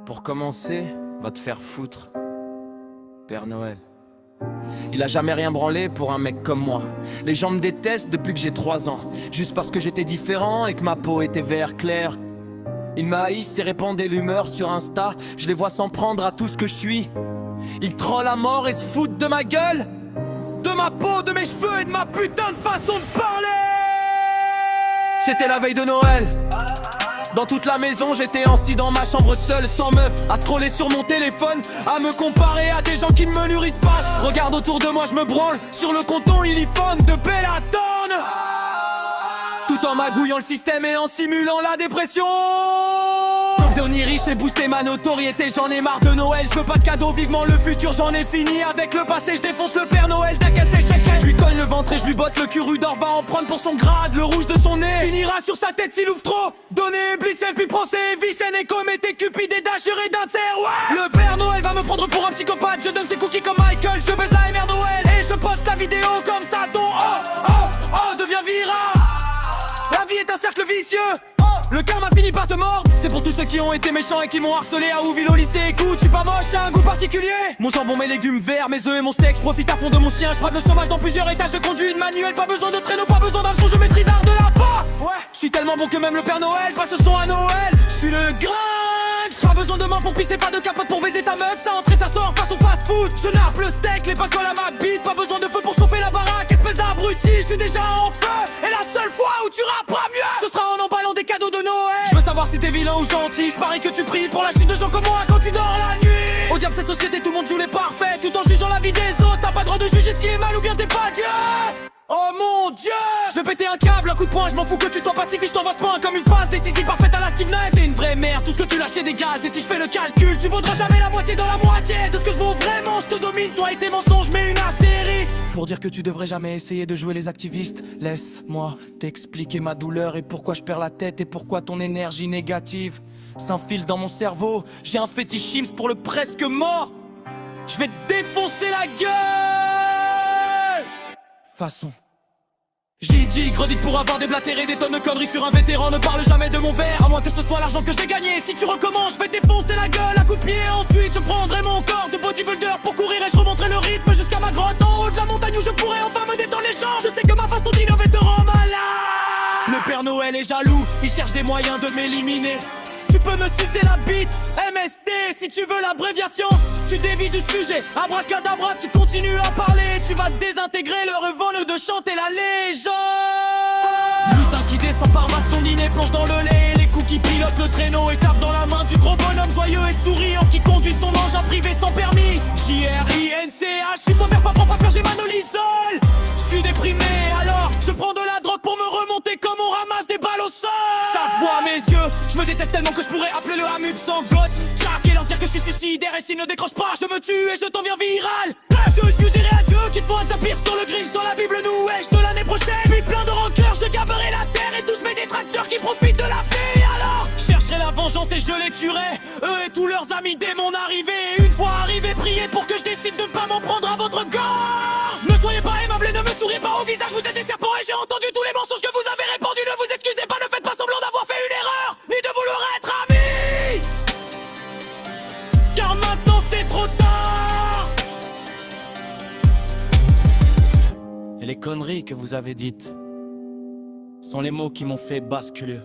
Pour commencer, va te faire foutre, Père Noël. Il a jamais rien branlé pour un mec comme moi. Les gens me détestent depuis que j'ai 3 ans, juste parce que j'étais différent et que ma peau était vert clair. Ils m'haïssent et répandent l'humeur sur Insta. Je les vois s'en prendre à tout ce que je suis. Ils trollent à mort et se foutent de ma gueule, de ma peau, de mes cheveux et de ma putain de façon de parler. C'était la veille de Noël. Dans toute la maison, j'étais assis dans ma chambre seul, sans meuf, à scroller sur mon téléphone, à me comparer à des gens qui ne me nourrissent pas. Je regarde autour de moi, je me branle, sur le compton il y phone de Bellaton, tout en magouillant le système et en simulant la dépression. Je veux devenir riche et booster ma notoriété, j'en ai marre de Noël. Je veux pas de cadeaux, vivement le futur, j'en ai fini avec le passé. Je défonce le Père Noël, t'as qu'elle sait chèque. Je lui cogne le ventre et je lui botte le cul. Rudor va en prendre pour son grade, le rouge de son nez finira sur sa tête s'il ouvre trop. Donnez blitz et puis prend ses vis, et commettez cupide et Dasher et Dancer, ouais. Le Père Noël va me prendre pour un psychopathe. Je donne ses cookies comme Michael, je baisse la mère Noël et je poste la vidéo comme ça. Ton devient viral. La vie est un cercle vicieux. Le karma finit par te mordre. C'est pour tous ceux qui ont été méchants et qui m'ont harcelé à Ouville au lycée. Écoute, je suis pas moche, j'ai un goût particulier. Mon jambon, mes légumes verts, mes œufs et mon steak. Je profite à fond de mon chien, je frappe le chômage dans plusieurs étages. Je conduis une manuelle, pas besoin de traîneau, pas besoin d'hameçon. Je maîtrise l'art de la pas. Ouais, je suis tellement bon que même le Père Noël passe son à Noël. Je suis le gringue. Pas besoin de main pour pisser, pas de capote pour baiser ta meuf. Ça entre et ça sort face au fast food. Je nappe le steak, les pains collent à ma bite. Pas besoin de feu pour chauffer la baraque. Espèce d'abruti, je suis déjà en feu. Et la seule fois où tu rapperas mieux, ce sera en emballant des cadeaux de Noël. Je veux savoir si t'es vilain ou gentil. Je parie que tu pries pour la chute de gens comme moi quand tu dors la nuit. Au diable cette société, tout le monde joue les parfaits, tout en jugeant la vie des autres. T'as pas le droit de juger ce qui est mal ou bien t'es pas Dieu. Oh mon Dieu, je vais péter un câble, un coup de poing. Je m'en fous que tu sois pacifiste, je t'envoie ce point comme une passe décisive parfaite à la Steve Nash. C'est une vraie merde, tout ce que tu lâches c'est des gaz. Et si je fais le calcul, tu vaudras jamais la moitié de la moitié de ce que je vaux vraiment. Je te domine, toi et tes mensonges, mets une astérisque pour dire que tu devrais jamais essayer de jouer les activistes. Laisse-moi t'expliquer ma douleur et pourquoi je perds la tête et pourquoi ton énergie négative s'infile dans mon cerveau. J'ai un fétichisme pour le presque mort. Je vais te défoncer la gueule. Façon. J'ai dit, redite pour avoir déblatéré des tonnes de conneries sur un vétéran. Ne parle jamais de mon verre, à moins que ce soit l'argent que j'ai gagné. Si tu recommences, je vais te défoncer la gueule à coups de pied. Ensuite, je prendrai mon corps de bodybuilder pour courir et je remonterai le rythme jusqu'à ma grotte en haut de la montagne où je pourrai enfin me détendre les jambes. Je sais que ma façon d'innover te rend malade. Le Père Noël est jaloux, il cherche des moyens de m'éliminer. Tu peux me sucer la bite, MST si tu veux l'abréviation. Tu dévies du sujet, abracadabra, tu continues à parler. Tu vas désintégrer le revenu de chanter la légende. Lutin qui descend par son dîner, plonge dans le lait. Les coups qui pilotent le traîneau et tape dans la main du gros bonhomme joyeux et souriant qui conduit son engin privé sans permis. JRINCH, je suis pauvre, pas propre, j'ai manolisol. Je suis déprimé alors, je prends de la drogue pour me remonter comme on ramasse des balles au sol. Ça se voit à mes yeux, je me déteste tellement que je pourrais appeler le Hamut sans gote. Jack et leur dire que je suis suicidaire et s'ils ne décrochent pas, je me tue et je t'en viens viral. Je jugerai à Dieu qu'il faut un chapitre sur le Grinch dans la Bible New Age de l'année prochaine. Puis plein de rancœur, je gaberai la terre et tous mes détracteurs qui profitent de la fée. Alors, je chercherai la vengeance et je les tuerai, eux et tous leurs amis dès mon arrivée. Et une fois arrivé, priez pour que je décide de ne pas m'en prendre à votre gorge. Ne soyez pas aimable et ne me souriez pas au visage, vous êtes des serpents et j'ai entendu tous les mensonges que vous avez répandus. Ne vous excusez pas, ne faites pas semblant d'avoir fait une erreur, ni de vouloir être amis. Car maintenant c'est trop tard. Et les conneries que vous avez dites sont les mots qui m'ont fait basculer.